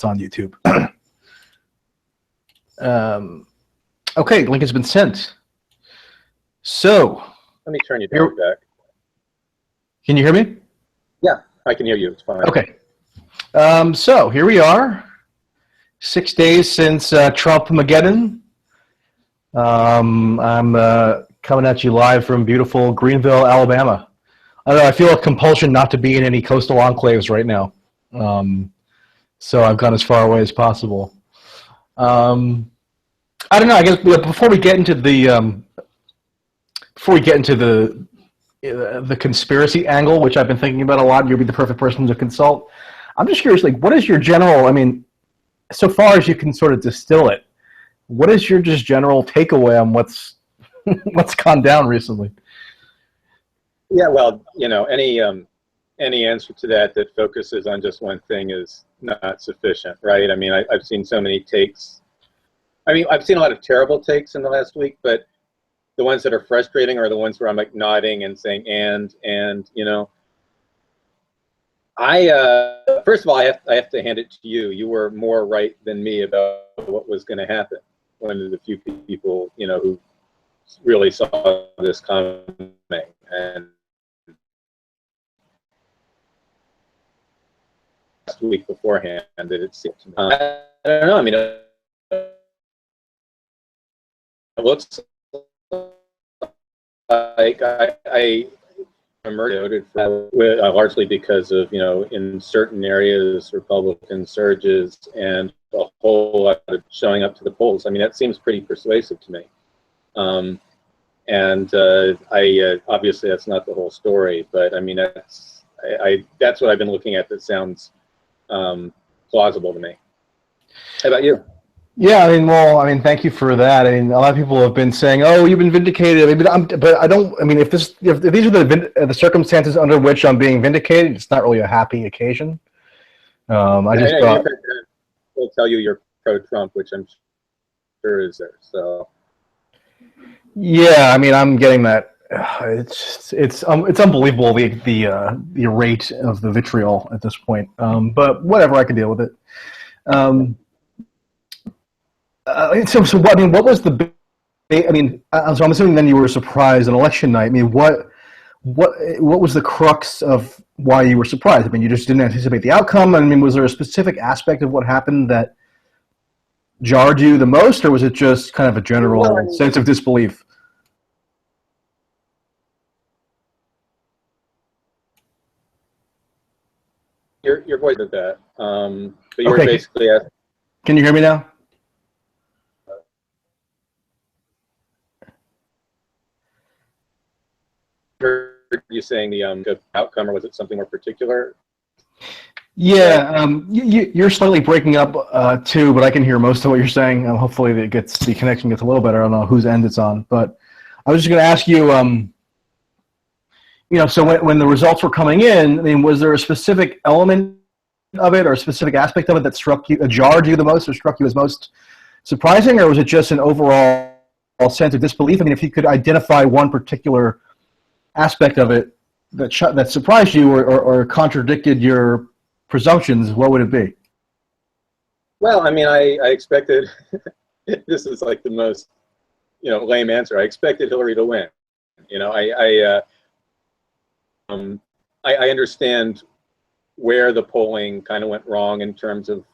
It's on YouTube. Okay, link has been sent. So, let me turn you down back. Can you hear me? Yeah, I can hear you. It's fine. Okay. So here we are, 6 days since Trump-mageddon. I'm coming at you live from beautiful Greenville, Alabama. I don't know, I feel a compulsion not to be in any coastal enclaves right now. So I've gone as far away as possible. I don't know. I guess before we get into the conspiracy angle, which I've been thinking about a lot, you'll be the perfect person to consult. I'm just curious, like, what is your general? I mean, so far as you can sort of distill it, what is your just general takeaway on what's gone down recently? Yeah, well, you know, any answer to that focuses on just one thing is not sufficient, right? I mean, I've seen so many takes. I mean, I've seen a lot of terrible takes in the last week, but the ones that are frustrating are the ones where I'm like nodding and saying and you know. First of all, I have to hand it to you. You were more right than me about what was going to happen. One of the few people, you know, who really saw this coming. And last week beforehand, that it seemed to me. I don't know. I mean, it looks like I voted for largely because of, you know, in certain areas Republican surges and a whole lot of showing up to the polls. I mean, that seems pretty persuasive to me. Obviously that's not the whole story, but I mean that's what I've been looking at. That sounds plausible to me. How about you? Yeah, I mean, thank you for that. I mean, a lot of people have been saying, "Oh, you've been vindicated." I mean, but I don't. I mean, if these are the circumstances under which I'm being vindicated, it's not really a happy occasion. I just thought, will tell you you're pro-Trump, which I'm sure is there. So, yeah, I mean, I'm getting that. It's unbelievable the rate of the vitriol at this point. But whatever, I can deal with it. So what, I mean, what was the? I mean, so I'm assuming then you were surprised on election night. I mean, what was the crux of why you were surprised? I mean, you just didn't anticipate the outcome. I mean, was there a specific aspect of what happened that jarred you the most, or was it just kind of a general sense of disbelief? Your voice did that. But you were basically asking. Can you hear me now? Heard you saying the outcome, or was it something more particular? Yeah, you're slightly breaking up too, but I can hear most of what you're saying. Hopefully, the connection gets a little better. I don't know whose end it's on, but I was just going to ask you. You know, so when the results were coming in, I mean, was there a specific element of it or a specific aspect of it that jarred you the most, or struck you as most surprising, or was it just an overall sense of disbelief? I mean, if you could identify one particular aspect of it that surprised you or contradicted your presumptions, what would it be? Well, I mean, I expected. This is like the most, you know, lame answer. I expected Hillary to win. You know, I understand where the polling kind of went wrong in terms of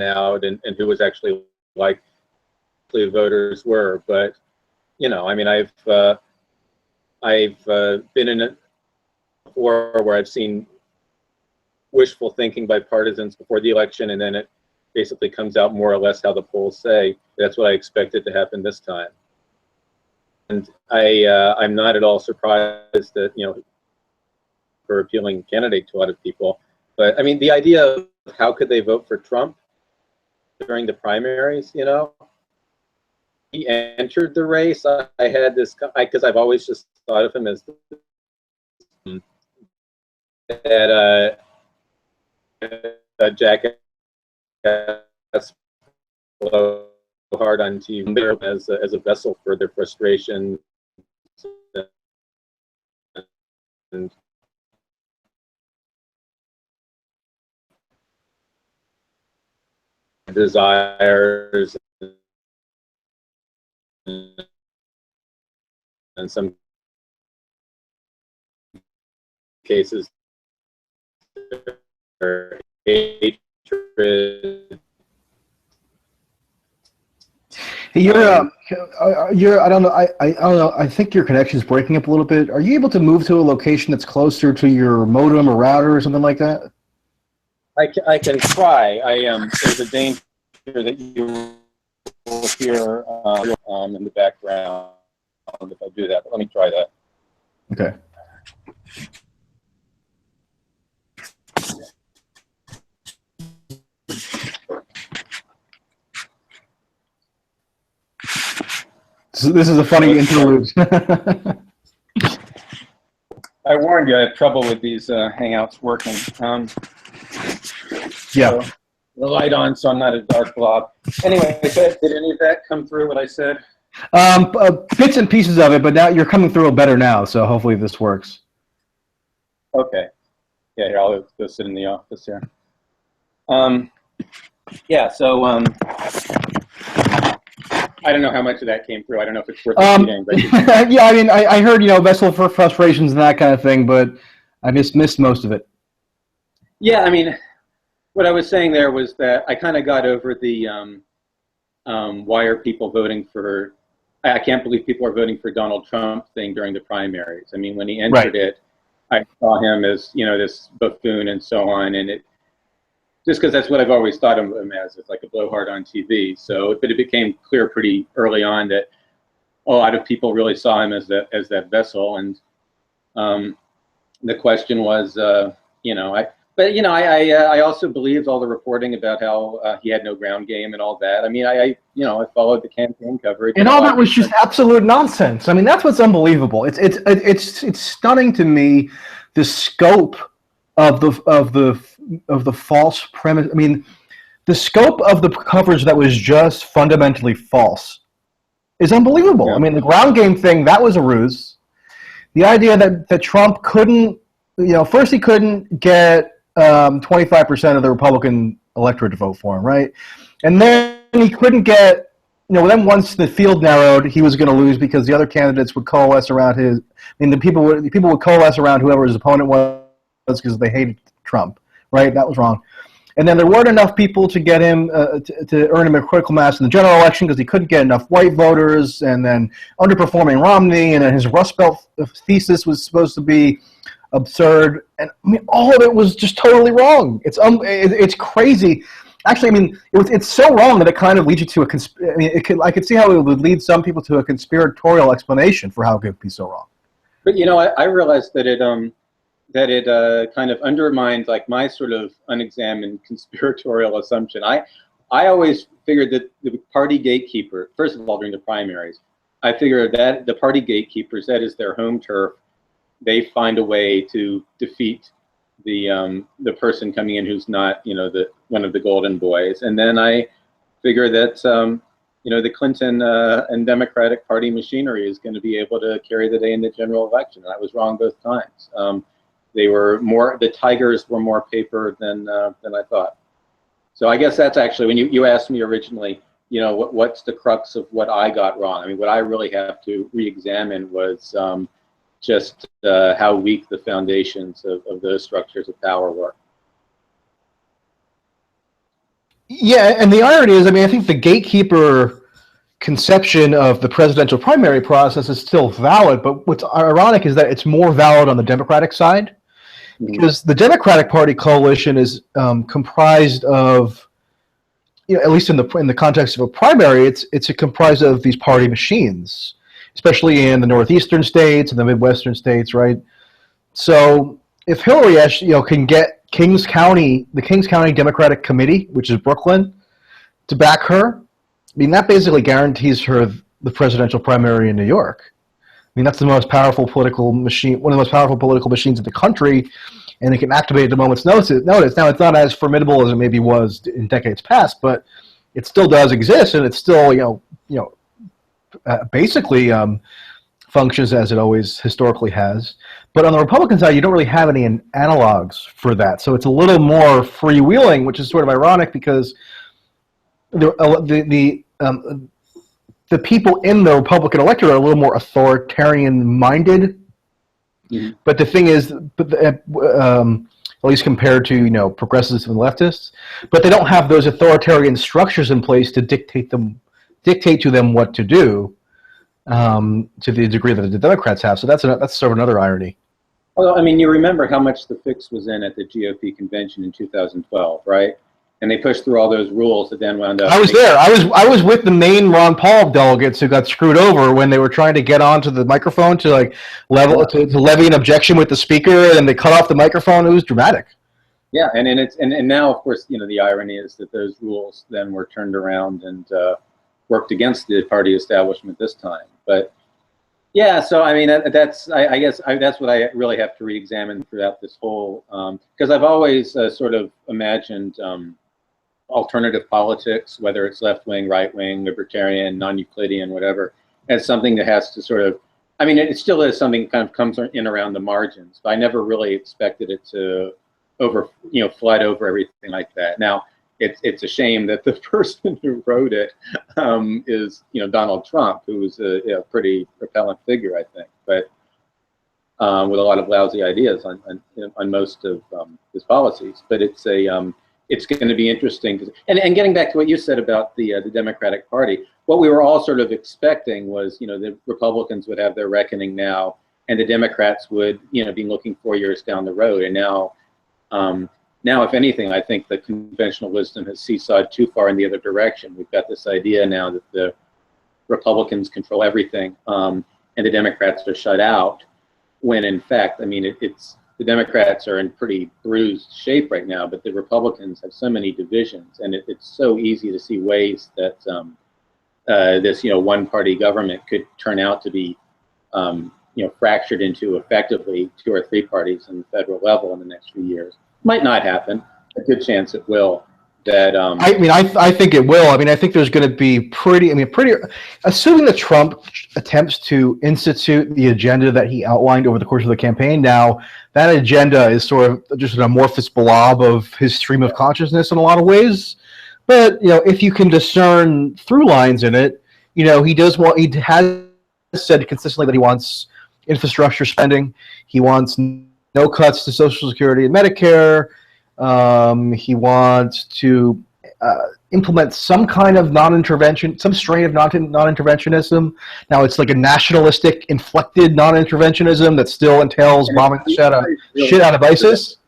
out and who was actually likely the voters were, but you know, I mean, I've been in it before where I've seen wishful thinking by partisans before the election, and then it basically comes out more or less how the polls say. That's what I expected to happen this time, and I'm not at all surprised that, you know, for appealing candidate to a lot of people. But I mean, the idea of how could they vote for Trump during the primaries, you know, he entered the race. I had this, because I've always just thought of him as that jackass blow hard on TV as a vessel for their frustration and desires, in some cases, their hatred. You're. I don't know. I don't know. I think your connection's breaking up a little bit. Are you able to move to a location that's closer to your modem or router or something like that? I can try. There's a danger that you will hear in the background if I do that. But let me try that. Okay. This is a funny interlude. I warned you I have trouble with these Hangouts working. Yeah. So the light on, so I'm not a dark blob. Anyway, did any of that come through what I said? Bits and pieces of it, but now you're coming through better now, so hopefully this works. Okay. Yeah, here, I'll go sit in the office here. Yeah, so I don't know how much of that came through. I don't know if it's worth repeating. But yeah, I mean, I heard, vessel for frustrations and that kind of thing, but I missed most of it. Yeah, I mean, what I was saying there was that I kind of got over the why are people voting for, I can't believe people are voting for Donald Trump thing during the primaries. I mean, when he entered it, I saw him as, this buffoon and so on, and it, just because that's what I've always thought of him as, it's like a blowhard on TV. So, but it became clear pretty early on that a lot of people really saw him as that vessel. And the question was, I also believed all the reporting about how he had no ground game and all that. I mean, I followed the campaign coverage, and all that was just absolute nonsense. I mean, that's what's unbelievable. It's stunning to me, the scope of the false premise. I mean, the scope of the coverage that was just fundamentally false is unbelievable. Yeah. I mean, the ground game thing, that was a ruse. The idea that Trump couldn't, first he couldn't get 25% of the Republican electorate to vote for him, right? And then he couldn't get, then once the field narrowed, he was going to lose because the other candidates would coalesce around his, the people would coalesce around whoever his opponent was because they hated Trump, right? That was wrong. And then there weren't enough people to get him, to earn him a critical mass in the general election because he couldn't get enough white voters, and then underperforming Romney, and then his Rust Belt thesis was supposed to be absurd. And I mean, all of it was just totally wrong. It's crazy. Actually, I mean, it's so wrong that it kind of leads you to I could see how it would lead some people to a conspiratorial explanation for how it could be so wrong. But, I realized that it kind of undermined like my sort of unexamined conspiratorial assumption. I always figured that the party gatekeeper, first of all, during the primaries, I figured that the party gatekeepers, that is their home turf, they find a way to defeat the person coming in who's not, one of the golden boys. And then I figure that, the Clinton and Democratic Party machinery is going to be able to carry the day in the general election. And I was wrong both times. The tigers were more paper than I thought. So I guess that's actually, when you asked me originally, what's the crux of what I got wrong? I mean, what I really have to re-examine was just how weak the foundations of those structures of power were. Yeah, and the irony is, I mean, I think the gatekeeper conception of the presidential primary process is still valid, but what's ironic is that it's more valid on the Democratic side. Because the Democratic Party coalition is comprised of, at least in the context of a primary, it's comprised of these party machines, especially in the northeastern states and the midwestern states, right? So if Hillary, can get the Kings County Democratic Committee, which is Brooklyn, to back her, I mean, that basically guarantees her the presidential primary in New York. I mean, that's the most powerful political machine, one of the most powerful political machines in the country, and it can activate at a moment's notice. Now, it's not as formidable as it maybe was in decades past, but it still does exist, and it's still, basically functions as it always historically has. But on the Republican side, you don't really have any analogs for that, so it's a little more freewheeling, which is sort of ironic because the people in the Republican electorate are a little more authoritarian-minded. Mhm. But the thing is, at least compared to progressives and leftists, but they don't have those authoritarian structures in place to dictate to them what to do to the degree that the Democrats have. So that's sort of another irony. Well, I mean, you remember how much the fix was in at the GOP convention in 2012, right? And they pushed through all those rules that then wound up. I was there. I was with the main Ron Paul delegates who got screwed over when they were trying to get onto the microphone to to levy an objection with the speaker, and they cut off the microphone. It was dramatic. Yeah, and now, of course, the irony is that those rules then were turned around and worked against the party establishment this time. But yeah, so I mean, I guess that's what I really have to re-examine throughout this whole, because I've always sort of imagined alternative politics, whether it's left-wing, right-wing, libertarian, non-Euclidean, whatever, as something that has to sort of, I mean, it still is something that kind of comes in around the margins, but I never really expected it to flood over everything like that. Now, it's a shame that the person who wrote it is Donald Trump, who is a pretty repellent figure, I think, but with a lot of lousy ideas on most of his policies. But it's going to be interesting. And getting back to what you said about the Democratic Party, what we were all sort of expecting was the Republicans would have their reckoning now, and the Democrats would be looking 4 years down the road. And now, if anything, I think the conventional wisdom has seesawed too far in the other direction. We've got this idea now that the Republicans control everything, and the Democrats are shut out, when in fact, I mean, it's the Democrats are in pretty bruised shape right now, but the Republicans have so many divisions, and it's so easy to see ways that this one-party government could turn out to be fractured into effectively 2 or 3 parties in the federal level in the next few years. Might not happen. A good chance it will. That I think it will. I mean, I think there's going to be assuming that Trump attempts to institute the agenda that he outlined over the course of the campaign. Now, that agenda is sort of just an amorphous blob of his stream of consciousness in a lot of ways. But if you can discern through lines in it, he has said consistently that he wants infrastructure spending. He wants no cuts to Social Security and Medicare. He wants to implement some kind of non-intervention, some strain of non-interventionism. Now it's like a nationalistic, inflected non-interventionism that still entails bombing the shit out of ISIS.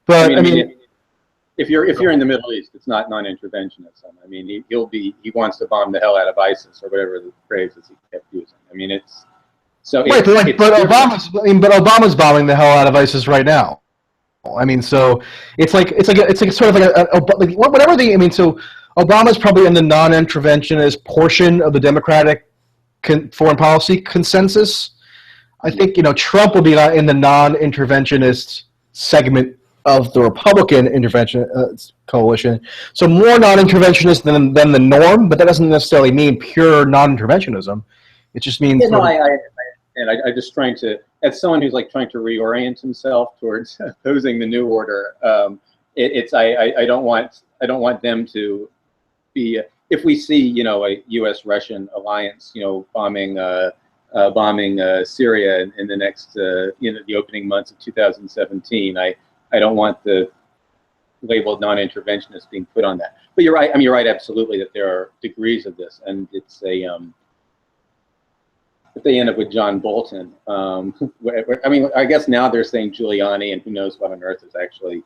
But I mean, if you're in the Middle East, it's not non-interventionism. I mean, he wants to bomb the hell out of ISIS or whatever the phrases he kept using. I mean, it's so. Right, but Obama's bombing the hell out of ISIS right now. I mean, so it's like sort of like whatever the. I mean, so Obama's probably in the non-interventionist portion of the Democratic foreign policy consensus. I think Trump will be in the non-interventionist segment of the Republican intervention coalition. So more non-interventionist than the norm, but that doesn't necessarily mean pure non-interventionism. It just means. Yeah, I just trying to, as someone who's like trying to reorient himself towards opposing the new order, I don't want them to be, if we see a U.S. Russian alliance bombing Syria in the next the opening months of 2017, I don't want the labeled non-interventionist being put on that. But you're right. I mean, you're right absolutely that there are degrees of this, and it's if they end up with John Bolton, I mean, I guess now they're saying Giuliani, and who knows what on earth is actually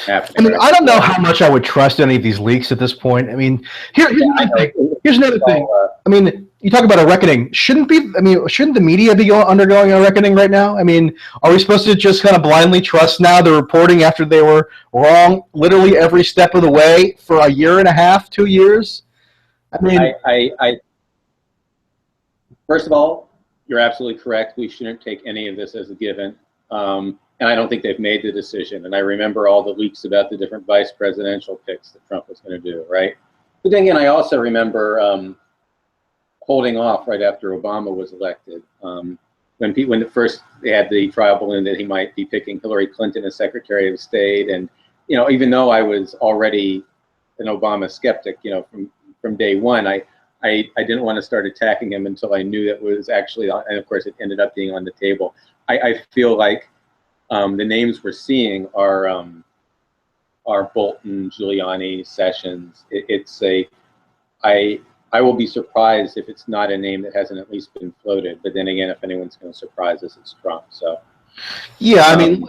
happening. I mean, I don't know how much I would trust any of these leaks at this point. I mean, here's another thing. I mean, you talk about a reckoning. Shouldn't the media be undergoing a reckoning right now? I mean, are we supposed to just kind of blindly trust now the reporting after they were wrong literally every step of the way for a year and a half, 2 years? I mean, first of all, you're absolutely correct. We shouldn't take any of this as a given. And I don't think they've made the decision. And I remember all the leaks about the different vice presidential picks that Trump was going to do, right? But then again, I also remember holding off right after Obama was elected. When first they had the trial balloon that he might be picking Hillary Clinton as Secretary of State. And, even though I was already an Obama skeptic, from from day one. I didn't want to start attacking him until I knew that was actually on, and of course it ended up being on the table. I feel like the names we're seeing are Bolton, Giuliani, Sessions. I will be surprised if it's not a name that hasn't at least been floated. But then again, if anyone's going to surprise us, it's Trump. So. Yeah, I mean,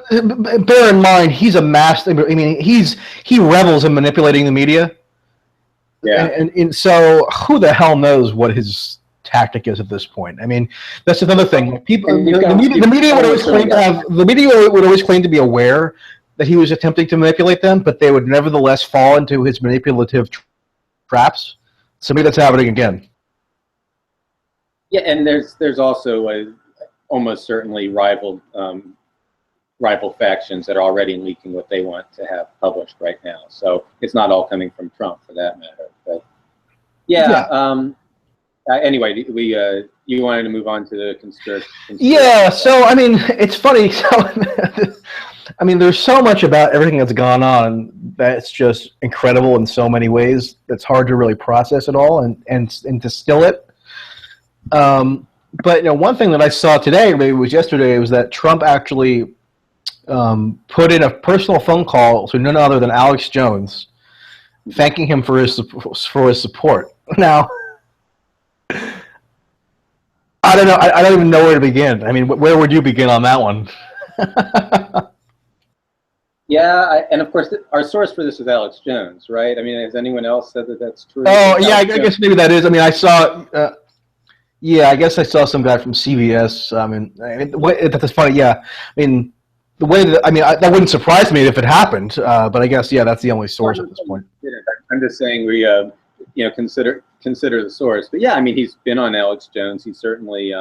bear in mind he's a master. I mean, he revels in manipulating the media. Yeah. And so who the hell knows what his tactic is at this point? I mean, that's another thing. People, the media would always claim to have the media would always claim to be aware that he was attempting to manipulate them, but they would nevertheless fall into his manipulative traps. So maybe that's happening again. Yeah, and there's also almost certainly rival factions that are already leaking what they want to have published right now. So it's not all coming from Trump, for that matter. But yeah. Anyway, you wanted to move on to the conspiracy. Yeah. So I mean, it's funny. So I mean, there's so much about everything that's gone on that's just incredible in so many ways. It's hard to really process it all and distill it. But one thing that I saw today, maybe it was yesterday, was that Trump actually put in a personal phone call to none other than Alex Jones, thanking him for his support. Now, I don't know. I don't even know where to begin. I mean, where would you begin on that one? Yeah, and of course, our source for this is Alex Jones, right? I mean, has anyone else said that that's true? Oh, yeah, I guess maybe that is. I mean, I saw. Yeah, I guess I saw some guy from CBS. I mean, that's funny. Yeah, I mean, the way that that wouldn't surprise me if it happened. But I guess that's the only source at this point. I'm just saying we consider the source. But yeah, I mean, he's been on Alex Jones. He's certainly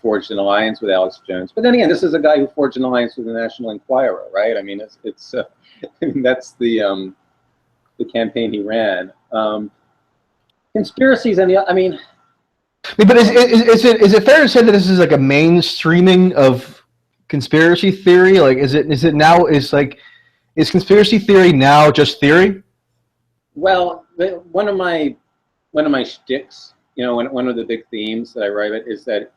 forged an alliance with Alex Jones. But then again, this is a guy who forged an alliance with the National Enquirer, right? I mean, it's that's the campaign he ran. Conspiracies and but is it fair to say that this is like a mainstreaming of conspiracy theory? Like, is conspiracy theory now just theory? Well, one of my shticks, one of the big themes that I write about is that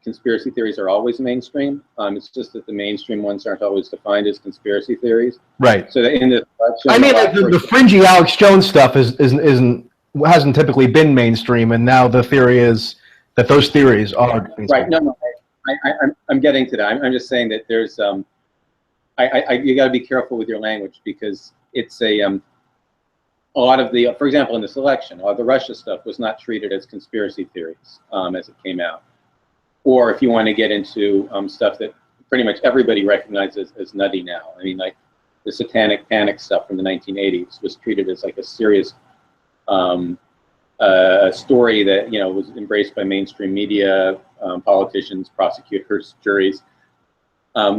conspiracy theories are always mainstream. It's just that the mainstream ones aren't always defined as conspiracy theories. Right. So in the election, I mean, the fringy Alex Jones stuff hasn't typically been mainstream, and now the theory is that those theories are mainstream. Right. No. I'm getting to that. I'm just saying that there's you got to be careful with your language, because it's a lot of the, for example, in this election, a lot of the Russia stuff was not treated as conspiracy theories as it came out. Or if you want to get into stuff that pretty much everybody recognizes as nutty now. I mean, like the satanic panic stuff from the 1980s was treated as like a serious story that was embraced by mainstream media, politicians, prosecutors, juries.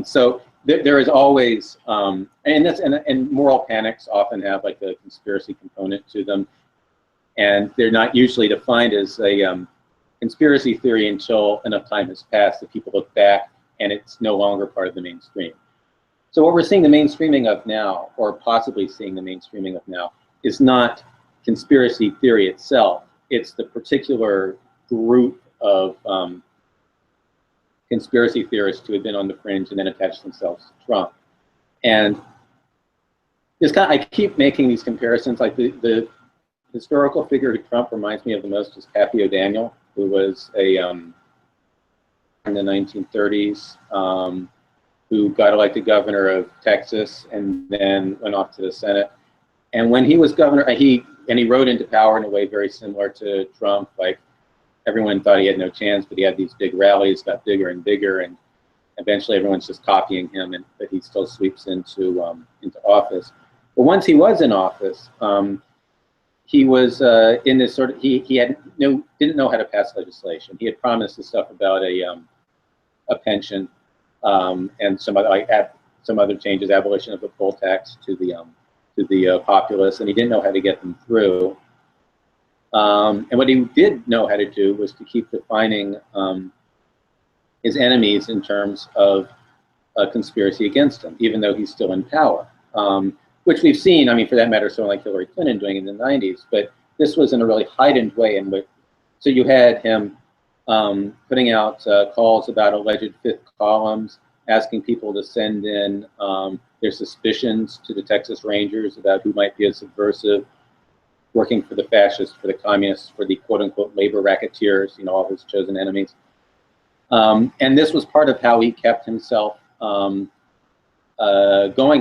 So there is always, and moral panics often have like a conspiracy component to them, and they're not usually defined as a conspiracy theory until enough time has passed that people look back and it's no longer part of the mainstream. So what we're seeing the mainstreaming of now, or possibly seeing the mainstreaming of now, is not conspiracy theory itself. It's the particular group of conspiracy theorists who had been on the fringe and then attached themselves to Trump. And I keep making these comparisons. Like the historical figure who Trump reminds me of the most is Pappy O'Daniel, who was in the 1930s, who got elected governor of Texas and then went off to the Senate. And when he was governor, he rode into power in a way very similar to Trump. Like, everyone thought he had no chance, but he had these big rallies, got bigger and bigger, and eventually everyone's just copying him, but he still sweeps into office. But once he was in office, he was in this sort of, he didn't know how to pass legislation. He had promised this stuff about a pension and some other changes, abolition of the poll tax to the populace, and he didn't know how to get them through. And what he did know how to do was to keep defining his enemies in terms of a conspiracy against him, even though he's still in power. which we've seen, I mean, for that matter, someone like Hillary Clinton doing in the 90s, but this was in a really heightened way. So you had him putting out calls about alleged fifth columns, asking people to send in their suspicions to the Texas Rangers about who might be a subversive, working for the fascists, for the communists, for the quote-unquote labor racketeers, all his chosen enemies. And this was part of how he kept himself going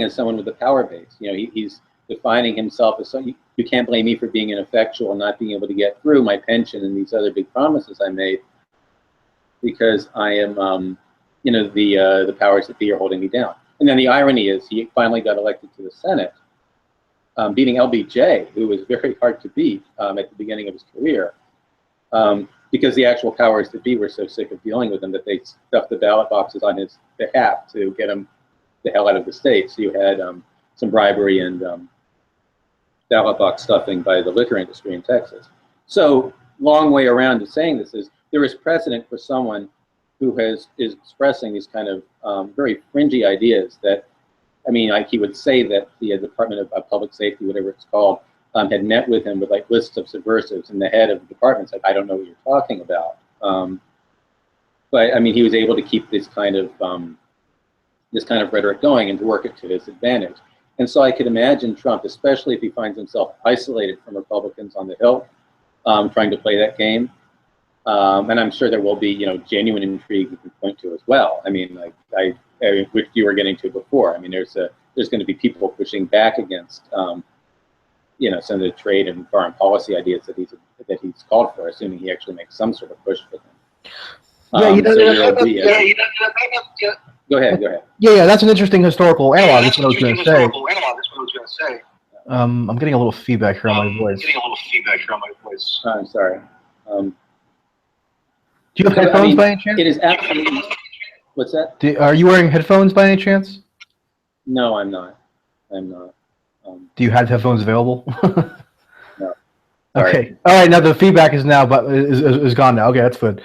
as someone with a power base. He's defining himself as someone, you can't blame me for being ineffectual and not being able to get through my pension and these other big promises I made, because I am, the powers that be are holding me down. And then the irony is he finally got elected to the Senate, beating LBJ, who was very hard to beat at the beginning of his career, because the actual powers that be were so sick of dealing with him that they stuffed the ballot boxes on his behalf to get him the hell out of the state. So you had some bribery and ballot box stuffing by the liquor industry in Texas. So long way around to saying this is there is precedent for someone who is expressing these kind of very fringy ideas that, I mean, like he would say that the Department of Public Safety, whatever it's called, had met with him with like lists of subversives, and the head of the department said, I don't know what you're talking about. But I mean, he was able to keep this kind of rhetoric going and to work it to his advantage. And so I could imagine Trump, especially if he finds himself isolated from Republicans on the Hill, trying to play that game. And I'm sure there will be, genuine intrigue you can point to as well. I mean, which you were getting to before. I mean, there's going to be people pushing back against, some of the trade and foreign policy ideas that he's called for, assuming he actually makes some sort of push for them. Go ahead. Yeah, that's an interesting historical analog. That's what I was going to say. I'm getting a little feedback here on my voice. I'm sorry. Do you have headphones by any chance? It is absolutely. What's that? Are you wearing headphones by any chance? No, I'm not. Do you have headphones available? No. Okay. All right. Now the feedback is gone now. Okay, that's good.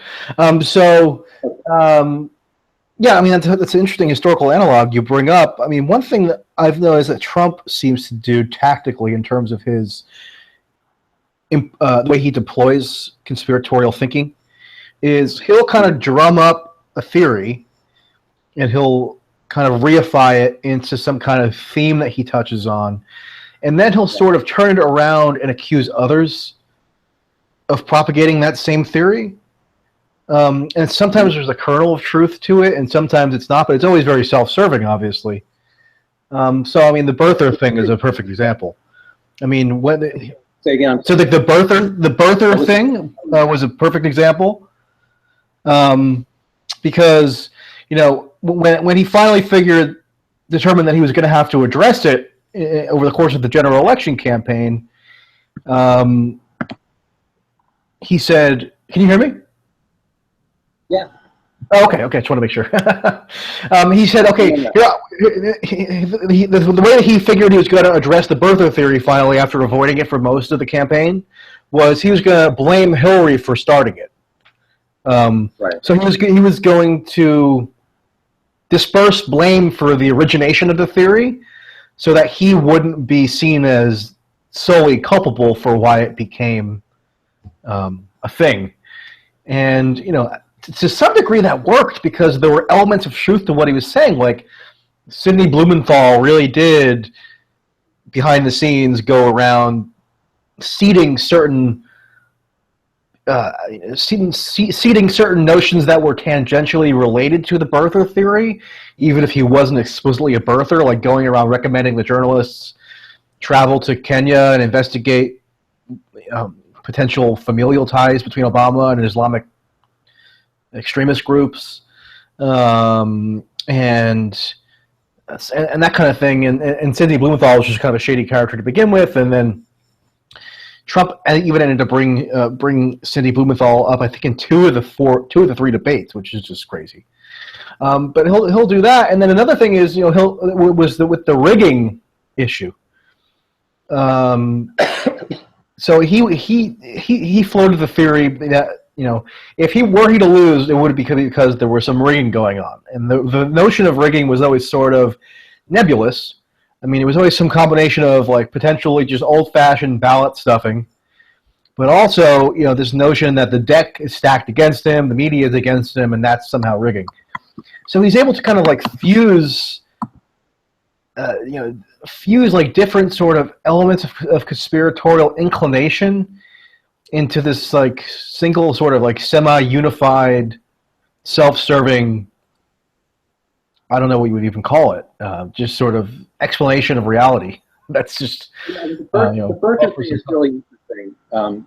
Yeah, I mean, that's an interesting historical analog you bring up. I mean, one thing that I've noticed that Trump seems to do tactically in terms of his the way he deploys conspiratorial thinking is he'll kind of drum up a theory and he'll kind of reify it into some kind of theme that he touches on. And then he'll sort of turn it around and accuse others of propagating that same theory. And sometimes there's a kernel of truth to it, and sometimes it's not, but it's always very self-serving, obviously. So, I mean, the birther thing is a perfect example. I mean, say again. So the birther thing was a perfect example, because when he finally determined that he was going to have to address it over the course of the general election campaign, he said, "Can you hear me?" Yeah. Oh, okay. Just want to make sure. He said, okay, the way that he figured he was going to address the birther theory finally after avoiding it for most of the campaign was he was going to blame Hillary for starting it. Right. So he was going to disperse blame for the origination of the theory so that he wouldn't be seen as solely culpable for why it became a thing. And, to some degree that worked because there were elements of truth to what he was saying. Like Sidney Blumenthal really did, behind the scenes, go around seeding certain notions that were tangentially related to the birther theory, even if he wasn't explicitly a birther, like going around recommending the journalists travel to Kenya and investigate potential familial ties between Obama and Islamic extremist groups, and that kind of thing. And Sidney Blumenthal was just kind of a shady character to begin with, and then Trump even ended up bring Sidney Blumenthal up, I think, in two of the three debates, which is just crazy. But he'll do that, and then another thing is with the rigging issue. So he floated the theory that, if he were to lose, it would be because there was some rigging going on. And the notion of rigging was always sort of nebulous, I mean, it was always some combination of like potentially just old-fashioned ballot stuffing, but also, this notion that the deck is stacked against him, the media is against him, and that's somehow rigging. So he's able to kind of like fuse like different sort of elements of conspiratorial inclination into this like single sort of like semi-unified, self-serving, I don't know what you would even call it, just sort of explanation of reality. That's just, the Berkeley thing is really interesting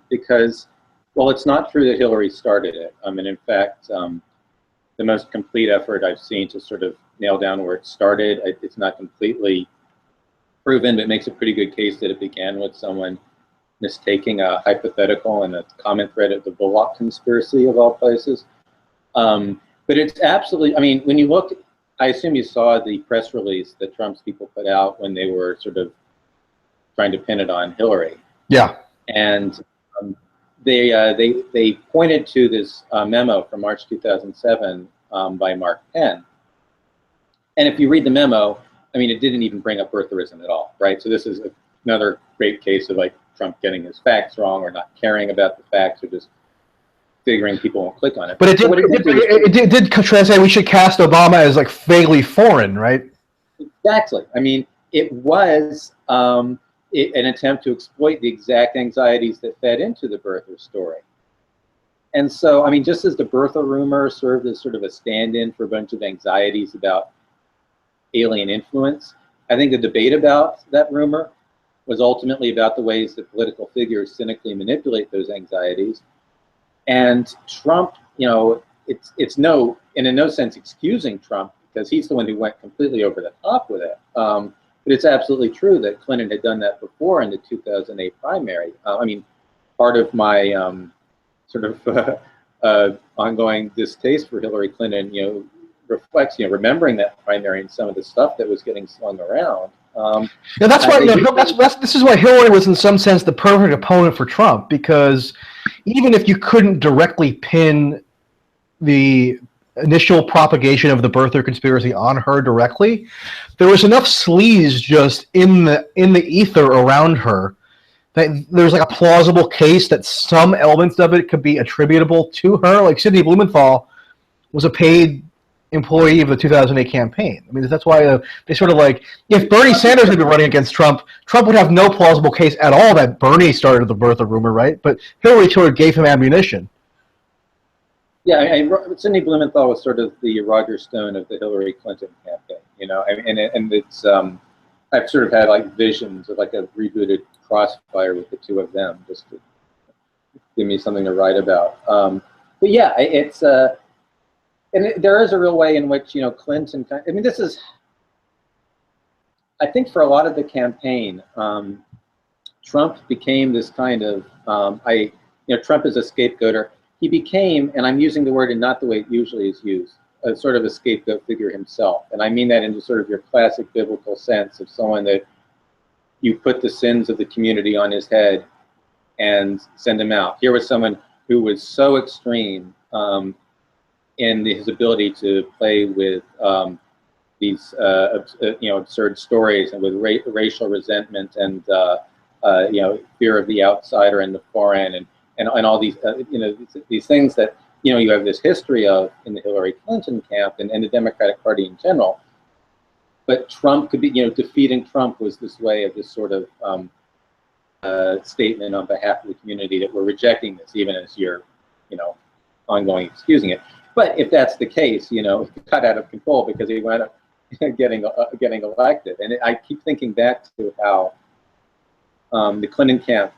because, well, it's not true that Hillary started it. I mean, in fact, the most complete effort I've seen to sort of nail down where it started, it's not completely proven, but it makes a pretty good case that it began with someone mistaking a hypothetical in a comment thread of the Bullock conspiracy of all places. But it's absolutely, I mean, when you look, I assume you saw the press release that Trump's people put out when they were sort of trying to pin it on Hillary. Yeah. And they pointed to this memo from March 2007 by Mark Penn. And if you read the memo, I mean, it didn't even bring up birtherism at all, right? So this is another great case of like Trump getting his facts wrong or not caring about the facts or just figuring people won't click on it. But it did translate. We should cast Obama as like vaguely foreign, right? Exactly. I mean, it was an attempt to exploit the exact anxieties that fed into the birther story. And so, I mean, just as the birther rumor served as sort of a stand-in for a bunch of anxieties about alien influence, I think the debate about that rumor was ultimately about the ways that political figures cynically manipulate those anxieties. And Trump, it's in no sense excusing Trump because he's the one who went completely over the top with it. But it's absolutely true that Clinton had done that before in the 2008 primary. I mean, part of my sort of ongoing distaste for Hillary Clinton, reflects, remembering that primary and some of the stuff that was getting slung around. Yeah, that's why. This is why Hillary was, in some sense, the perfect opponent for Trump, because even if you couldn't directly pin the initial propagation of the birther conspiracy on her directly, there was enough sleaze just in the ether around her that there's like a plausible case that some elements of it could be attributable to her. Like Sidney Blumenthal was a paid employee of the 2008 campaign. I mean, that's why they sort of like, if Bernie Sanders had been running against Trump, Trump would have no plausible case at all that Bernie started the birther rumor, right? But Hillary sort of gave him ammunition. Yeah, Sidney Blumenthal was sort of the Roger Stone of the Hillary Clinton campaign, and it's I've sort of had like visions of like a rebooted Crossfire with the two of them, just to give me something to write about. But yeah, it's and there is a real way in which Clinton. I mean, this is. I think for a lot of the campaign, Trump became this kind of. Trump is a scapegoater. He became, and I'm using the word in not the way it usually is used, a sort of a scapegoat figure himself. And I mean that in sort of your classic biblical sense of someone that you put the sins of the community on his head and send him out. Here was someone who was so extreme in his ability to play with these absurd stories and with racial resentment and fear of the outsider and the foreign and all these these things that you have this history of in the Hillary Clinton camp and the Democratic Party in general. But Trump could be, defeating Trump was this way of this sort of statement on behalf of the community that we're rejecting this, even as you're, ongoing excusing it. But if that's the case, it got out of control because he wound up getting elected. And I keep thinking back to how the Clinton camp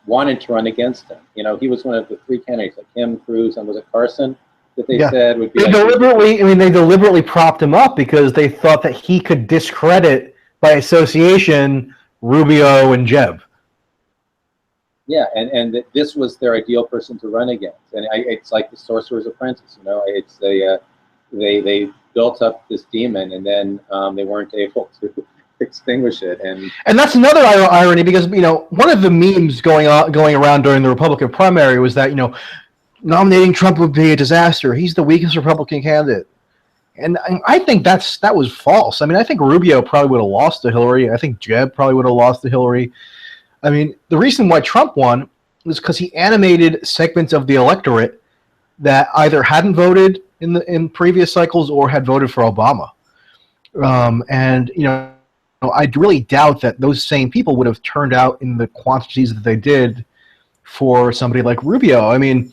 wanted to run against him. He was one of the three candidates, like him, Cruz, and was it Carson, that they said would be. They deliberately propped him up because they thought that he could discredit by association Rubio and Jeb. Yeah, and that this was their ideal person to run against, and it's like the Sorcerer's Apprentice. It's they built up this demon, and then they weren't able to extinguish it, and that's another irony because one of the memes going around during the Republican primary was that nominating Trump would be a disaster. He's the weakest Republican candidate, And I think that was false. I mean, I think Rubio probably would have lost to Hillary. I think Jeb probably would have lost to Hillary. I mean, the reason why Trump won was because he animated segments of the electorate that either hadn't voted in previous cycles or had voted for Obama. And I really doubt that those same people would have turned out in the quantities that they did for somebody like Rubio. I mean,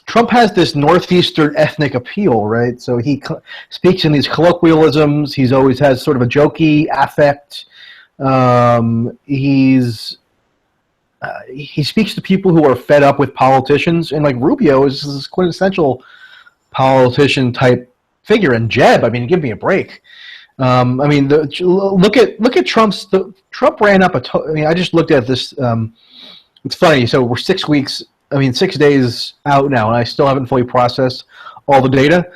Trump has this northeastern ethnic appeal, right? So he speaks in these colloquialisms. He's always has sort of a jokey affect. He speaks to people who are fed up with politicians, and like Rubio is this quintessential politician type figure. And Jeb, I mean, give me a break. I mean, look at Trump's. Trump ran up I mean, I just looked at this. It's funny. So we're 6 days out now, and I still haven't fully processed all the data.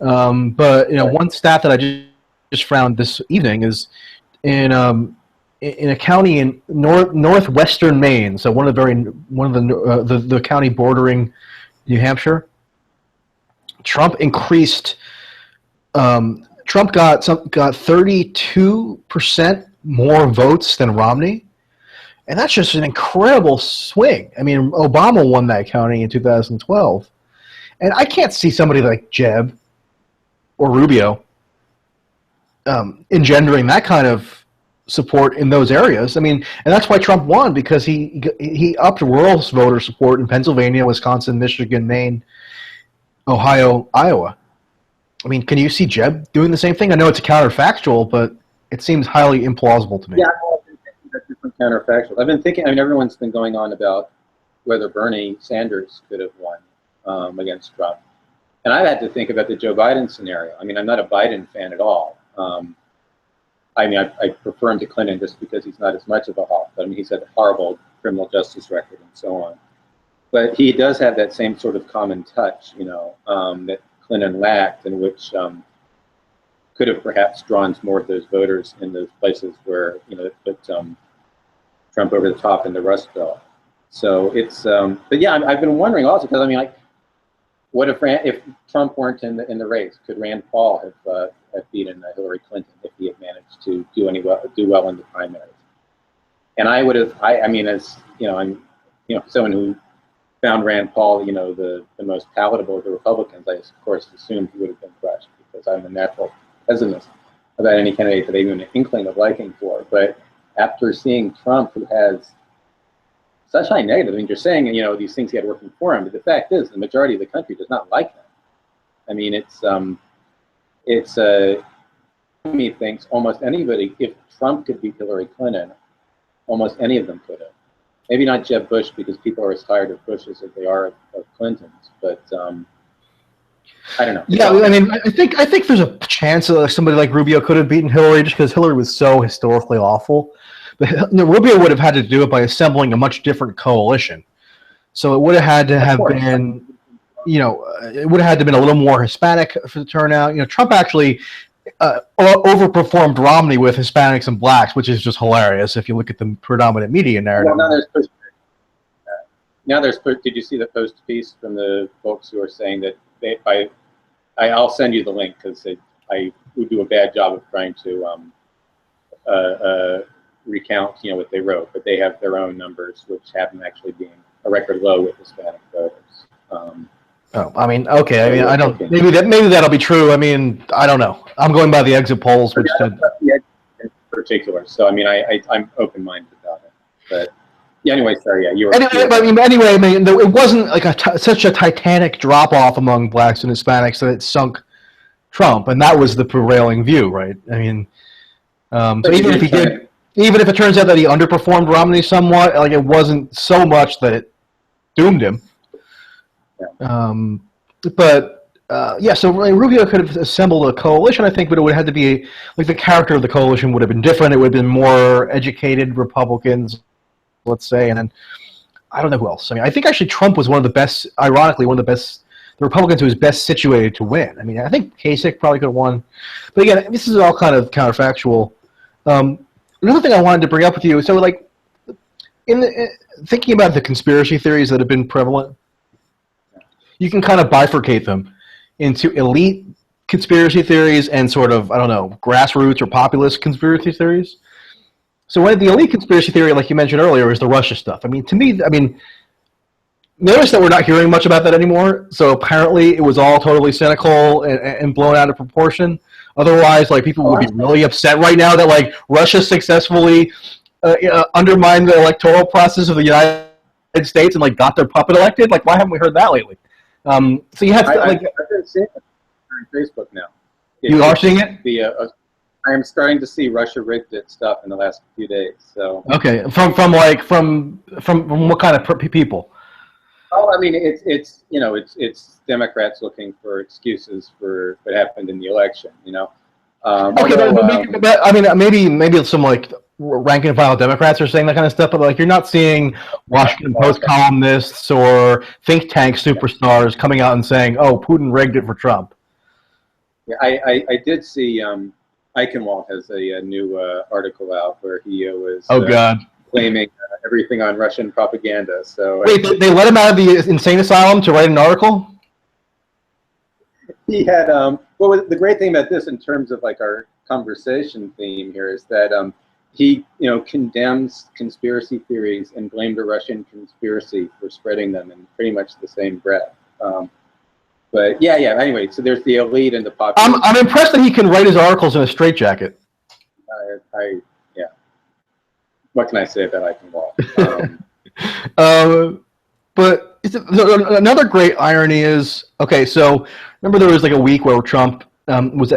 But one stat that I just found this evening is in a county in northwestern Maine, so one of the county bordering New Hampshire. Trump increased. Trump got 32% more votes than Romney. And that's just an incredible swing. I mean, Obama won that county in 2012. And I can't see somebody like Jeb or Rubio engendering that kind of support in those areas. I mean, and that's why Trump won, because he upped rural voter support in Pennsylvania, Wisconsin, Michigan, Maine, Ohio, Iowa. I mean, can you see Jeb doing the same thing? I know it's counterfactual, but it seems highly implausible to me. Yeah, I've been thinking that's different counterfactual. I've been thinking, I mean, everyone's been going on about whether Bernie Sanders could have won against Trump. And I've had to think about the Joe Biden scenario. I mean, I'm not a Biden fan at all. I mean, I prefer him to Clinton just because he's not as much of a hawk. I mean, he's had a horrible criminal justice record and so on. But he does have that same sort of common touch, that Clinton lacked, and which could have perhaps drawn more of those voters in those places where, put Trump over the top in the Rust Belt. So it's, but yeah, I've been wondering also, because I mean, like, what if Trump weren't in the race? Could Rand Paul have beaten Hillary Clinton if he had managed to do well in the primaries? And I would have, I mean, as I'm, someone who found Rand Paul, the most palatable of the Republicans, I of course assumed he would have been crushed, because I'm a natural pessimist about any candidate that I have even an inkling of liking for. But after seeing Trump, who has such high negative, I mean, you're saying, these things he had working for him, but the fact is, the majority of the country does not like him. I mean, me thinks almost anybody, if Trump could beat Hillary Clinton, almost any of them could have. Maybe not Jeb Bush, because people are as tired of Bushes as they are of Clintons, but I don't know. Yeah, I mean, I think there's a chance that somebody like Rubio could have beaten Hillary, just because Hillary was so historically awful. But Rubio would have had to do it by assembling a much different coalition. So it would have had to have been, it would have had to have been a little more Hispanic for the turnout. Trump actually overperformed Romney with Hispanics and blacks, which is just hilarious if you look at the predominant media narrative. Well, did you see the Post piece from the folks who are saying that I'll send you the link, because I would do a bad job of trying to recount what they wrote, but they have their own numbers, which have them actually being a record low with Hispanic voters. I mean, okay. I mean, I don't. Maybe that'll be true. I mean, I don't know. I'm going by the exit polls, which said in particular. So I mean, I'm open-minded about it. But yeah, anyway, sorry. Yeah, you were. Anyway, I mean, it wasn't like such a titanic drop-off among blacks and Hispanics that it sunk Trump, and that was the prevailing view, right? I mean, so even if he did. Even if it turns out that he underperformed Romney somewhat, like, it wasn't so much that it doomed him. Yeah. So Rubio could have assembled a coalition, I think, but it would have had to be, like, the character of the coalition would have been different. It would have been more educated Republicans, let's say, and then I don't know who else. I mean, I think actually Trump was one of the best, ironically, the Republicans who was best situated to win. I mean, I think Kasich probably could have won. But again, this is all kind of counterfactual. Another thing I wanted to bring up with you, so like, thinking about the conspiracy theories that have been prevalent, you can kind of bifurcate them into elite conspiracy theories and sort of, I don't know, grassroots or populist conspiracy theories. So when the elite conspiracy theory, like you mentioned earlier, is the Russia stuff. I mean, to me, notice that we're not hearing much about that anymore. So apparently it was all totally cynical and blown out of proportion. Otherwise, like, people would be really upset right now that, like, Russia successfully undermined the electoral process of the United States and, like, got their puppet elected. Like, why haven't we heard that lately? So you have to, like, I've been seeing it on Facebook now. You are seeing it? I am starting to see Russia rigged it stuff in the last few days. So okay, from what kind of people? oh, I mean, it's Democrats looking for excuses for what happened in the election. Okay, but I mean, maybe some, like, rank and file Democrats are saying that kind of stuff, but, like, you're not seeing Washington Post columnists or think tank superstars coming out and saying, "Oh, Putin rigged it for Trump." Yeah, I did see Eichenwald has a new article out where he was God, claiming everything on Russian propaganda. So wait, they let him out of the insane asylum to write an article? he had well, the great thing about this in terms of, like, our conversation theme here is that he condemns conspiracy theories and blamed a Russian conspiracy for spreading them in pretty much the same breath. But yeah. Anyway, so there's the elite and the popular. I'm impressed that he can write his articles in a straitjacket. Yeah. What can I say about Eichenwald? But another great irony is, okay, so remember there was, like, a week where Trump Trump was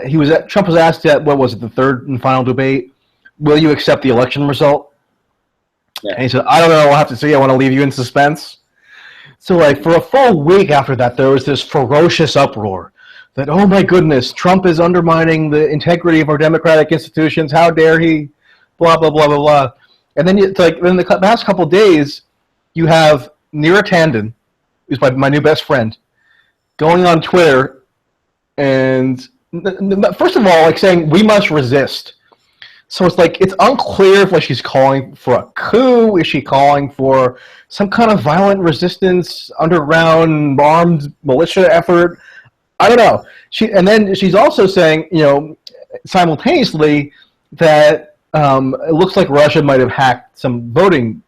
asked at, what was it, the third and final debate, will you accept the election result? Yeah. And he said, I don't know, I'll have to see, I want to leave you in suspense. So, like, for a full week after that, there was this ferocious uproar that, oh my goodness, Trump is undermining the integrity of our democratic institutions, how dare he, blah, blah, blah, blah, blah. And then, in the past couple of days, you have Neera Tanden, who's my new best friend, going on Twitter and, first of all, like, saying, we must resist. So it's like, it's unclear if, like, she's calling for a coup. Is she calling for some kind of violent resistance, underground armed militia effort? I don't know. And then she's also saying, simultaneously, that it looks like Russia might have hacked some voting,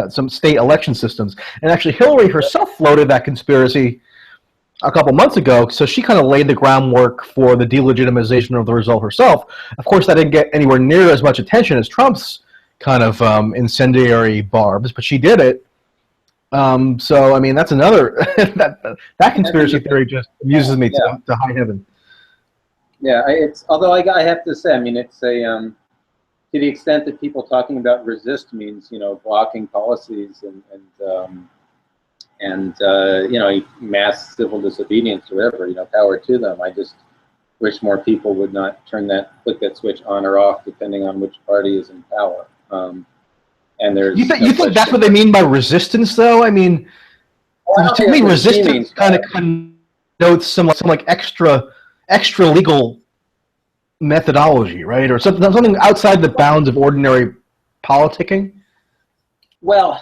some state election systems. And actually, Hillary herself floated that conspiracy a couple months ago, so she kind of laid the groundwork for the delegitimization of the result herself. Of course, that didn't get anywhere near as much attention as Trump's kind of incendiary barbs, but she did it. So, I mean, that's another that conspiracy theory just amuses me to high heaven. Yeah, although I have to say, I mean, it's a to the extent that people talking about resist means blocking policies and mass civil disobedience or whatever, power to them. I just wish more people would not flick that switch on or off depending on which party is in power. And there's you think that's what they mean by resistance, though? I mean, to me, resistance kind of connotes some extra legal methodology, right, or something outside the bounds of ordinary politicking. Well,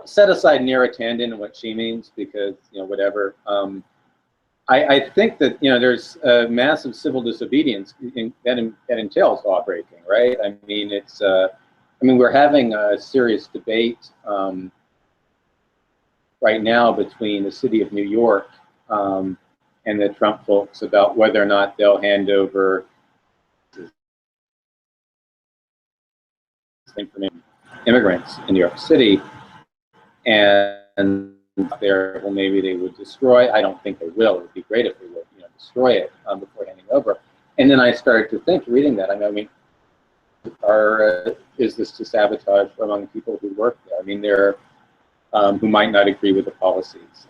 set aside Neera Tanden and what she means, because whatever. I think that there's a massive civil disobedience that entails law breaking, right? I mean, it's we're having a serious debate right now between the city of New York and the Trump folks about whether or not they'll hand over immigrants in New York City. And maybe they would destroy. I don't think they will. It would be great if they would, destroy it before handing over. And then I started to think, reading that, is this to sabotage among people who work there? I mean, there who might not agree with the policies.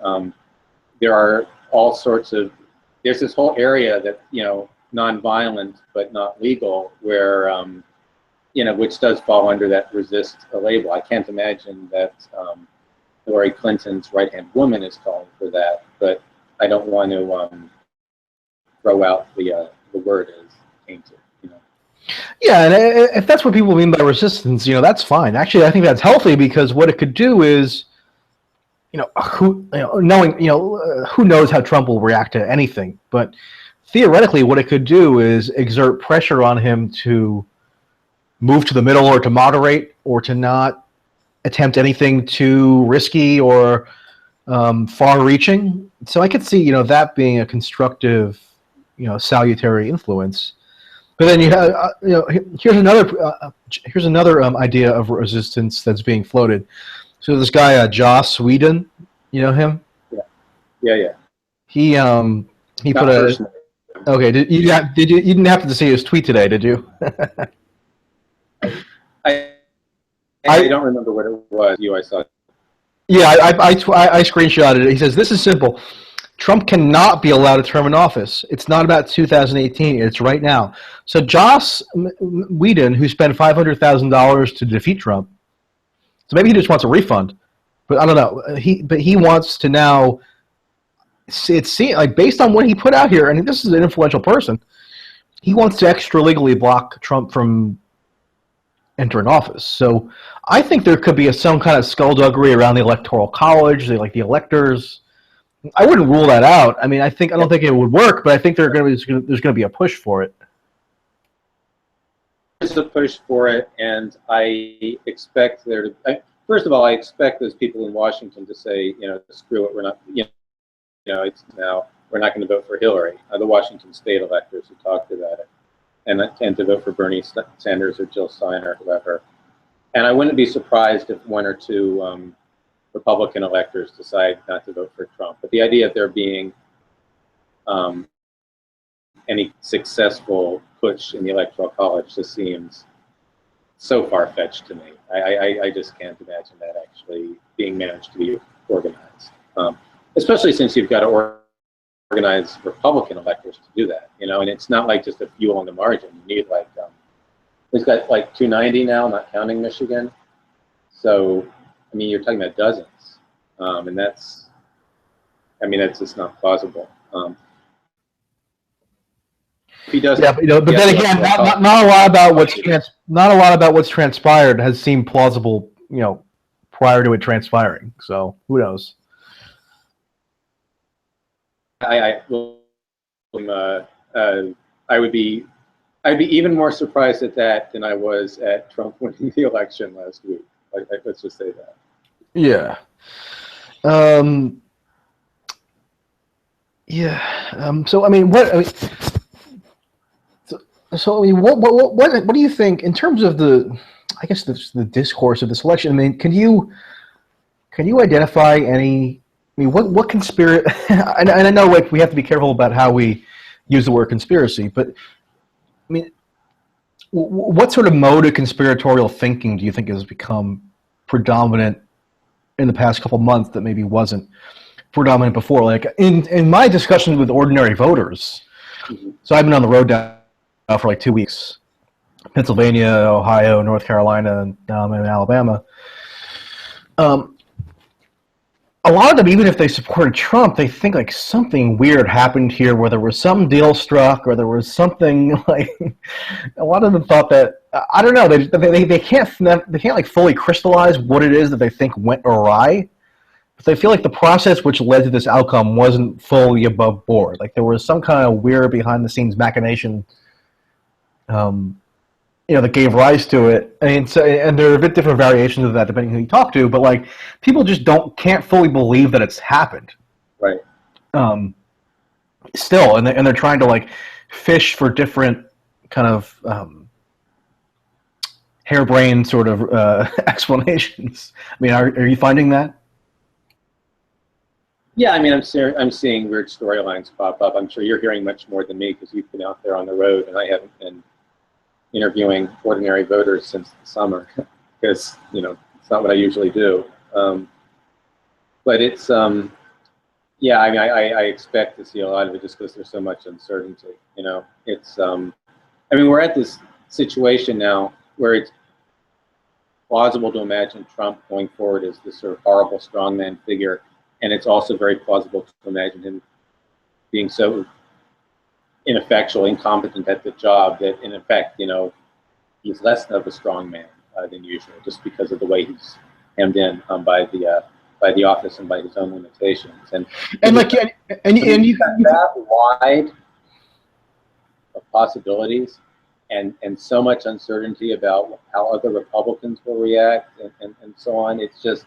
There are all sorts of. There's this whole area that nonviolent but not legal, where which does fall under that resist label. I can't imagine that. Hillary Clinton's right-hand woman is calling for that, but I don't want to throw out the word as tainted. Yeah, and if that's what people mean by resistance, that's fine. Actually, I think that's healthy, because what it could do is, who knows how Trump will react to anything, but theoretically, what it could do is exert pressure on him to move to the middle or to moderate or to not attempt anything too risky or far-reaching. So I could see, that being a constructive, salutary influence. But then here's another idea of resistance that's being floated. So this guy, Joss Whedon, you know him? Yeah. He Not put a. personally. Okay, you didn't happen to see his tweet today, did you? I don't remember what it was. I saw. Yeah, I screenshotted it. He says, "This is simple. Trump cannot be allowed a term in office. It's not about 2018. It's right now." So Joss Whedon, who spent $500,000 to defeat Trump, so maybe he just wants a refund, but I don't know. He wants to now. It's like based on what he put out here, and this is an influential person. He wants to extra legally block Trump from entering office. So I think there could be some kind of skullduggery around the Electoral College, the electors. I wouldn't rule that out. I mean, I don't think it would work, but I think there's going to be a push for it. There's a push for it, and I expect there to. First of all, I expect those people in Washington to say, screw it, we're not, it's now we're not going to vote for Hillary. The Washington state electors who talked about it, and tend to vote for Bernie Sanders or Jill Stein or whoever. And I wouldn't be surprised if one or two Republican electors decide not to vote for Trump. But the idea of there being any successful push in the Electoral College just seems so far-fetched to me. I just can't imagine that actually being managed to be organized, especially since you've got to organize Republican electors to do that, and it's not like just a few on the margin. You need we've got 290 now, not counting Michigan. So, I mean, you're talking about dozens, and that's just not plausible. If he does, yeah, but then again, not a lot about what's transpired has seemed plausible, prior to it transpiring. So who knows? I'd be even more surprised at that than I was at Trump winning the election last week. Let's just say that. Yeah. So I mean, what do you think in terms of the discourse of this election? I mean, can you identify any? I mean, what conspiracy? And I know we have to be careful about how we use the word conspiracy, but I mean, what sort of mode of conspiratorial thinking do you think has become predominant in the past couple months that maybe wasn't predominant before? Like in my discussions with ordinary voters, so I've been on the road now for 2 weeks, Pennsylvania, Ohio, North Carolina, and now I'm in Alabama. A lot of them, even if they supported Trump, they think something weird happened here, where there was some deal struck, or there was something a lot of them thought that I don't know. They can't fully crystallize what it is that they think went awry, but they feel like the process which led to this outcome wasn't fully above board. Like there was some kind of weird behind the scenes machination, that gave rise to it. And there are a bit different variations of that depending who you talk to, but people just can't fully believe that it's happened. Right. Still, and they're trying to fish for different kind of harebrained sort of explanations. I mean, are you finding that? Yeah, I mean, I'm seeing weird storylines pop up. I'm sure you're hearing much more than me because you've been out there on the road, and I haven't been interviewing ordinary voters since the summer because it's not what I usually do. But it's yeah, I mean, I expect to see a lot of it just because there's so much uncertainty. It's I mean, we're at this situation now where it's plausible to imagine Trump going forward as this sort of horrible strongman figure, and it's also very plausible to imagine him being so ineffectual, incompetent at the job that, in effect, he's less of a strongman than usual, just because of the way he's hemmed in by the office and by his own limitations. And you that wide, of possibilities, and so much uncertainty about how other Republicans will react, and so on. It's just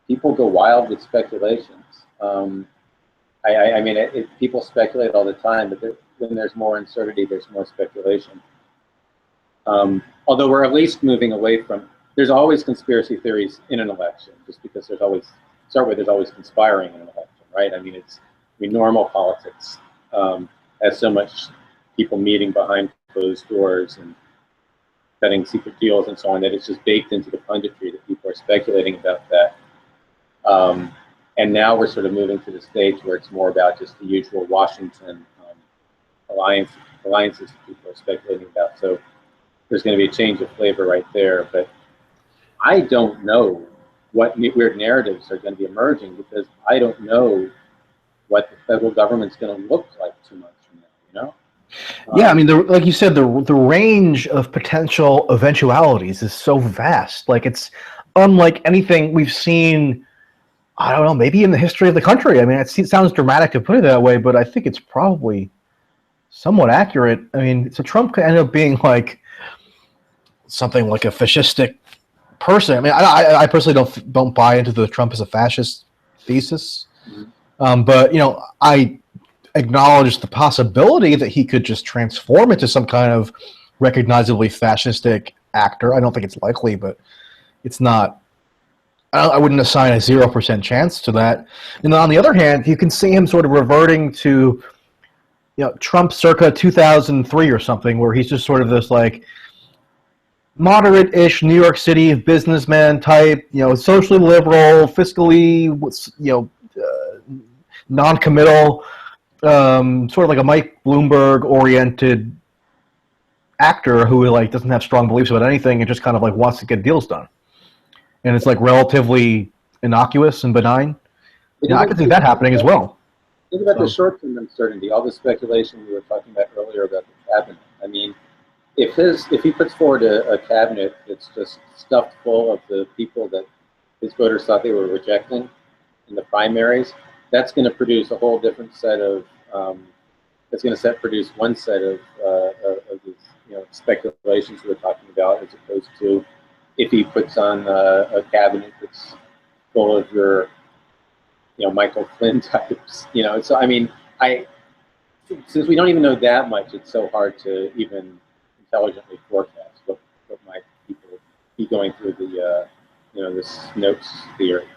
people go wild with speculations. I mean, people speculate all the time, but when there's more uncertainty, there's more speculation. Although we're at least moving away from, there's always conspiracy theories in an election, just because there's always, there's always conspiring in an election, right? I mean, normal politics has so much people meeting behind closed doors and cutting secret deals and so on that it's just baked into the punditry that people are speculating about that. And now we're sort of moving to the stage where it's more about just the usual Washington alliances that people are speculating about. So there's going to be a change of flavor right there. But I don't know what weird narratives are going to be emerging, because I don't know what the federal government's going to look like 2 months from now, you know? Yeah, I mean, like you said, the range of potential eventualities is so vast. Like, it's unlike anything we've seen, I don't know, maybe in the history of the country. I mean, it sounds dramatic to put it that way, but I think it's probably somewhat accurate. I mean, so Trump could end up being like something like a fascistic person. I mean, I personally don't buy into the Trump as a fascist thesis, but you know, I acknowledge the possibility that he could just transform into some kind of recognizably fascistic actor. I don't think it's likely, but it's not. I wouldn't assign a 0% chance to that. And on the other hand, you can see him sort of reverting to, you know, Trump circa 2003 or something, where he's just sort of this like moderate-ish New York City businessman type, you know, socially liberal, fiscally, you know, non-committal, sort of like a Mike Bloomberg-oriented actor who like doesn't have strong beliefs about anything and just kind of like wants to get deals done. And it's like relatively innocuous and benign. Yeah, I could see that happening as well. Think about the short-term uncertainty, all the speculation we were talking about earlier about the cabinet. I mean, if he puts forward a cabinet that's just stuffed full of the people that his voters thought they were rejecting in the primaries, that's going to produce a whole different set of produce one set of these, you know, speculations we were talking about, as opposed to if he puts on a cabinet that's full of your, you know, Michael Flynn types, you know. So I mean, since we don't even know that much, it's so hard to even intelligently forecast what might people be going through the you know, this notes theory.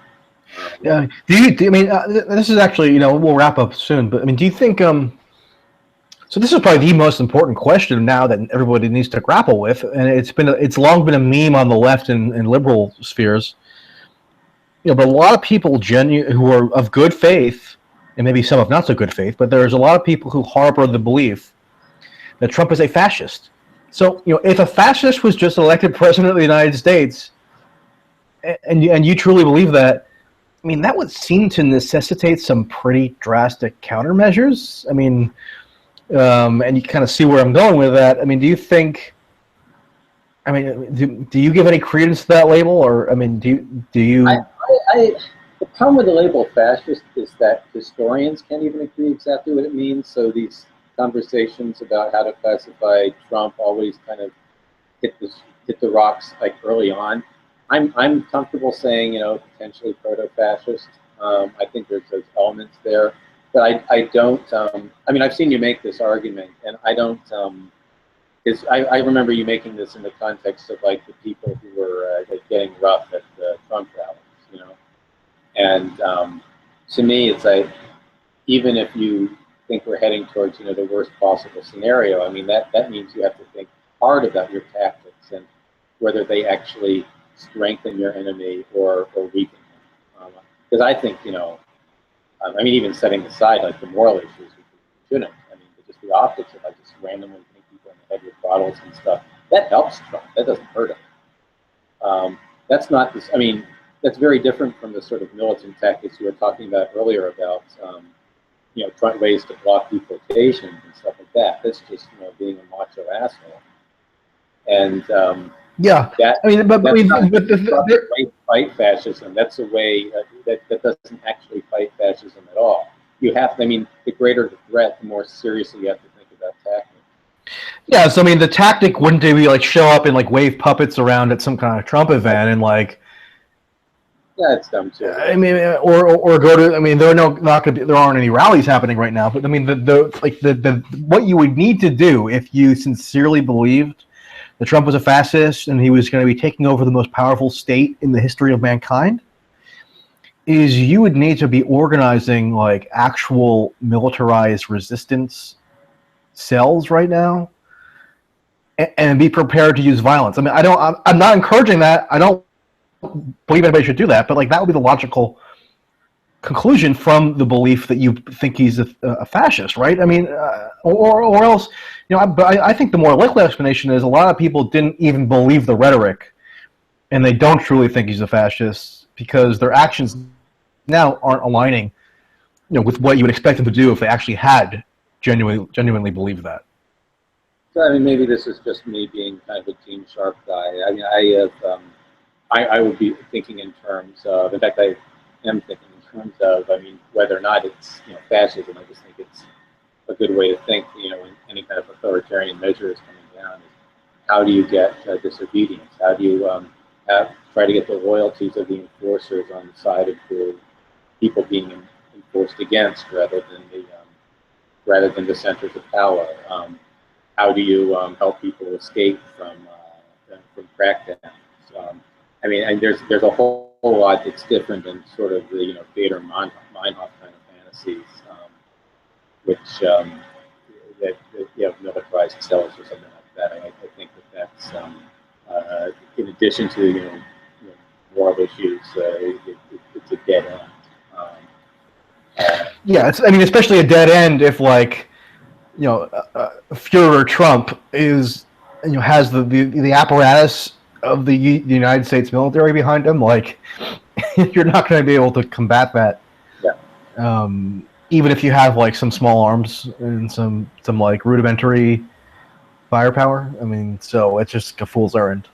Yeah. I mean, this is actually, you know, we'll wrap up soon, but I mean, do you think so this is probably the most important question now that everybody needs to grapple with, and it's long been a meme on the left and liberal spheres. You know, but a lot of people who are of good faith, and maybe some of not so good faith, but there's a lot of people who harbor the belief that Trump is a fascist. So, you know, if a fascist was just elected president of the United States, and you truly believe that, I mean, that would seem to necessitate some pretty drastic countermeasures. I mean, and you kind of see where I'm going with that. I mean, do you think? I mean, do you give any credence to that label, or I mean, do you? The problem with the label fascist is that historians can't even agree exactly what it means. So these conversations about how to classify Trump always kind of hit the rocks like early on. I'm comfortable saying, you know, potentially proto-fascist. I think there's those elements there, but I don't. I mean, I've seen you make this argument, and I don't. Because I remember you making this in the context of like the people who were like getting rough at the Trump rallies, you know. And to me, it's like, even if you think we're heading towards, you know, the worst possible scenario, I mean, that means you have to think hard about your tactics and whether they actually strengthen your enemy or weaken him. Because I think, you know, I mean, even setting aside like the moral issues, we shouldn't. I mean, just the optics of like just randomly hitting people in the head with bottles and stuff, that helps Trump. That doesn't hurt him. That's not this. I mean, that's very different from the sort of militant tactics you were talking about earlier about, you know, trying ways to block deportation and stuff like that. That's just, you know, being a macho asshole. And yeah, I mean, but the way to fight fascism. That's a way that doesn't actually fight fascism at all. You have to. I mean, the greater the threat, the more seriously you have to think about tackling. Yeah, so I mean, the tactic wouldn't be like show up and like wave puppets around at some kind of Trump event and like, Yeah, it's dumb too. I mean, or go to. I mean, there are not going to be. There aren't any rallies happening right now. But I mean, the what you would need to do if you sincerely believed that Trump was a fascist and he was going to be taking over the most powerful state in the history of mankind, is you would need to be organizing like actual militarized resistance cells right now, and be prepared to use violence. I mean, I'm not encouraging that. I don't believe anybody should do that, but like that would be the logical conclusion from the belief that you think he's a fascist, right? I mean, or else, you know. But I think the more likely explanation is a lot of people didn't even believe the rhetoric, and they don't truly think he's a fascist because their actions now aren't aligning, you know, with what you would expect them to do if they actually had genuinely believed that. So, I mean, maybe this is just me being kind of a Team Sharp guy. I mean, I would be thinking in terms of, in fact, I am thinking in terms of, I mean, whether or not it's, you know, fascism. I just think it's a good way to think, you know, when any kind of authoritarian measure is coming down. Is how do you get disobedience? How do you try to get the loyalties of the enforcers on the side of the people being enforced against, rather than the centers of power? How do you help people escape from crackdowns? I mean, and there's a whole lot that's different than sort of the, you know, Bader Meinhof kind of fantasies, which that you know, militarized cells or something like that. I think that's in addition to, you know, moral issues, it's a dead end. Yeah, it's, I mean, especially a dead end if, like, you know, Führer Trump is, you know, has the apparatus of the United States military behind him. Like, you're not going to be able to combat that. Yeah. Even if you have like some small arms and some like rudimentary firepower. I mean, so it's just a fool's errand.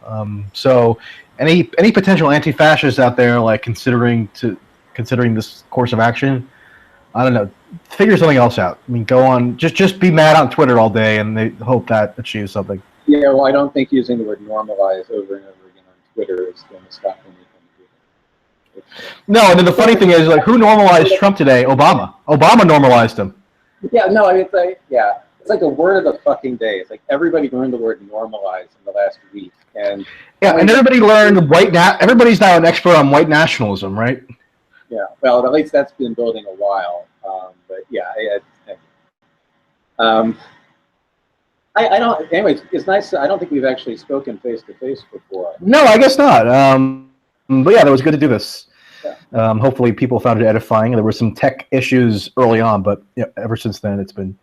So any potential anti-fascists out there like considering this course of action, I don't know, figure something else out. I mean, go on, just be mad on Twitter all day and they hope that achieves something. Yeah, well, I don't think using the word normalize over and over again on Twitter is going to stop anything. No, and then the funny thing is, like, who normalized Trump today? Obama. Obama normalized him. Yeah, no, I mean, it's like a word of the fucking day. It's like everybody learned the word normalize in the last week, and and everybody learned everybody's now an expert on white nationalism, right? Yeah, well, at least that's been building a while. But yeah, I don't. Anyways, it's nice. I don't think we've actually spoken face to face before. No, I guess not. But yeah, that was good to do this. Yeah. Hopefully, people found it edifying. There were some tech issues early on, but yeah, ever since then, it's been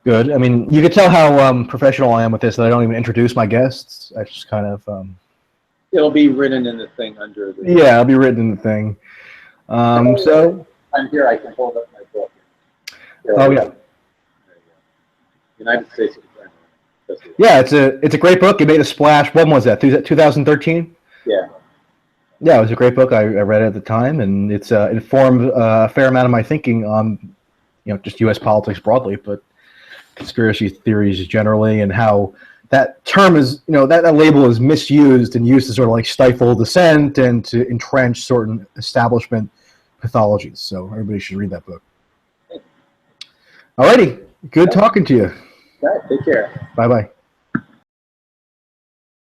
good. I mean, you can tell how professional I am with this. That I don't even introduce my guests. I just kind of. It'll be written in the thing under the. Yeah, it'll be written in the thing. So. I'm here. I can hold up my book. Here, Oh yeah. United States of America. Yeah, it's a great book. It made a splash. When was that? 2013? Yeah. Yeah, it was a great book. I read it at the time, and it's informed a fair amount of my thinking on, you know, just U.S. politics broadly, but conspiracy theories generally, and how that term is, you know, that label is misused and used to sort of like stifle dissent and to entrench certain establishment pathologies. So everybody should read that book. Alrighty, good talking to you. All right, take care. Bye-bye.